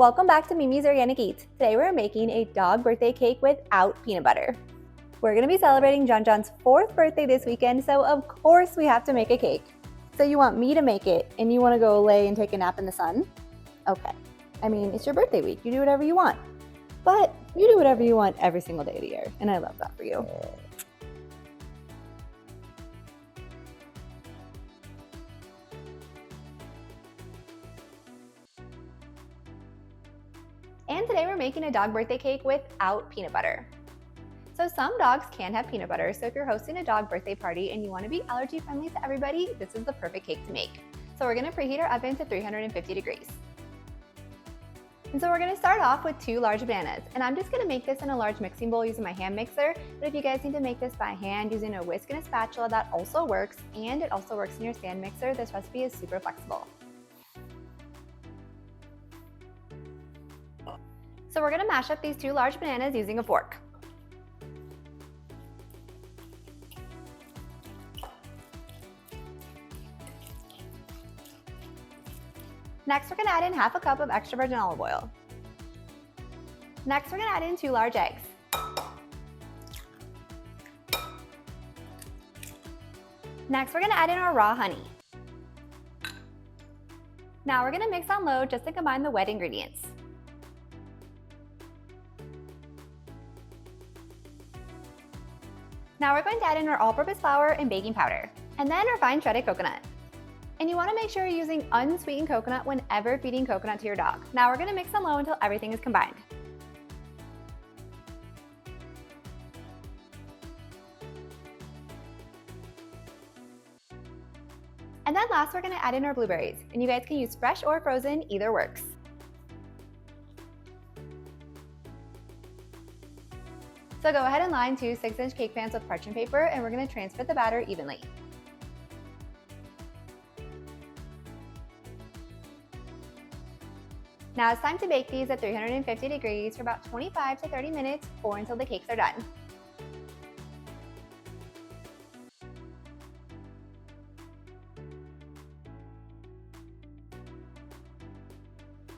Welcome back to Mimi's Organic Eats. Today we're making a dog birthday cake without peanut butter. We're going to be celebrating Jon John's 4th birthday this weekend, so of course we have to make a cake. So you want me to make it and you want to go lay and take a nap in the sun? Okay. I mean, it's your birthday week. You do whatever you want. But you do whatever you want every single day of the year, and I love that for you. And today we're making a dog birthday cake without peanut butter. So some dogs can have peanut butter, so if you're hosting a dog birthday party and you want to be allergy friendly to everybody, this is the perfect cake to make. So we're going to preheat our oven to 350 degrees. And so we're going to start off with 2 large bananas, and I'm just going to make this in a large mixing bowl using my hand mixer, but if you guys need to make this by hand using a whisk and a spatula, that also works, and it also works in your stand mixer. This recipe is super flexible. So we're going to mash up these 2 large bananas using a fork. Next, we're going to add in half a cup of extra virgin olive oil. Next, we're going to add in 2 large eggs. Next, we're going to add in our raw honey. Now we're going to mix on low just to combine the wet ingredients. Now we're going to add in our all-purpose flour and baking powder, and then our fine shredded coconut. And you want to make sure you're using unsweetened coconut whenever feeding coconut to your dog. Now we're going to mix on low until everything is combined. And then last, we're going to add in our blueberries, and you guys can use fresh or frozen, either works. So go ahead and line 2 6-inch cake pans with parchment paper, and we're going to transfer the batter evenly. Now it's time to bake these at 350 degrees for about 25 to 30 minutes or until the cakes are done.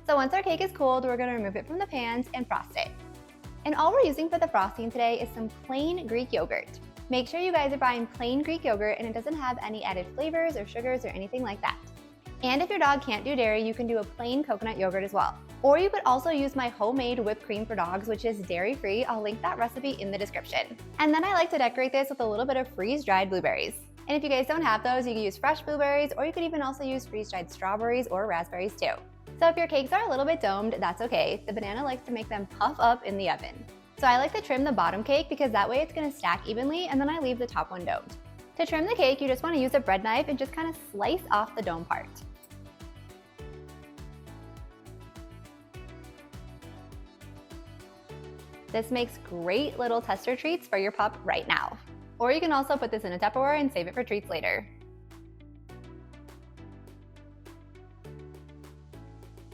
So once our cake is cooled, we're going to remove it from the pans and frost it. And all we're using for the frosting today is some plain Greek yogurt. Make sure you guys are buying plain Greek yogurt and it doesn't have any added flavors or sugars or anything like that. And if your dog can't do dairy, you can do a plain coconut yogurt as well. Or you could also use my homemade whipped cream for dogs, which is dairy-free. I'll link that recipe in the description. And then I like to decorate this with a little bit of freeze-dried blueberries. And if you guys don't have those, you can use fresh blueberries, or you could even also use freeze-dried strawberries or raspberries too. So if your cakes are a little bit domed, that's okay. The banana likes to make them puff up in the oven. So I like to trim the bottom cake because that way it's going to stack evenly, and then I leave the top one domed. To trim the cake, you just want to use a bread knife and just kind of slice off the dome part. This makes great little tester treats for your pup right now. Or you can also put this in a Tupperware and save it for treats later.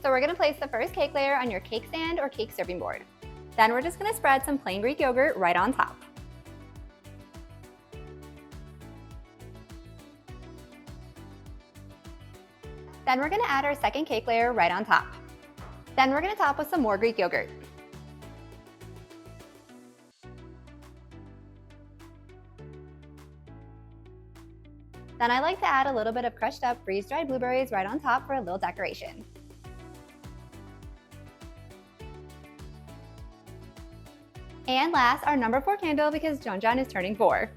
So we're going to place the first cake layer on your cake stand or cake serving board. Then we're just going to spread some plain Greek yogurt right on top. Then we're going to add our second cake layer right on top. Then we're going to top with some more Greek yogurt. Then I like to add a little bit of crushed up freeze-dried blueberries right on top for a little decoration. And last, our number 4 candle because Jon John is turning 4.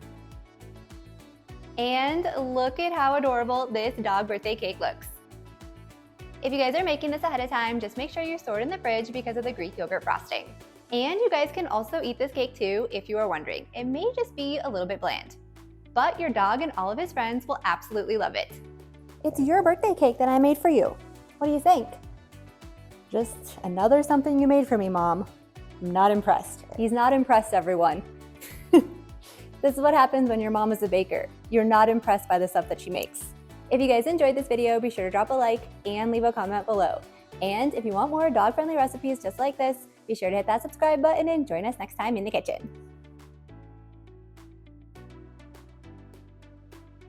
And look at how adorable this dog birthday cake looks. If you guys are making this ahead of time, just make sure you store it in the fridge because of the Greek yogurt frosting. And you guys can also eat this cake too if you are wondering. It may just be a little bit bland, but your dog and all of his friends will absolutely love it. It's your birthday cake that I made for you. What do you think? Just another something you made for me, Mom. I'm not impressed. He's not impressed, everyone. This is what happens when your mom is a baker. You're not impressed by the stuff that she makes. If you guys enjoyed this video, be sure to drop a like and leave a comment below. And if you want more dog-friendly recipes just like this, be sure to hit that subscribe button and join us next time in the kitchen.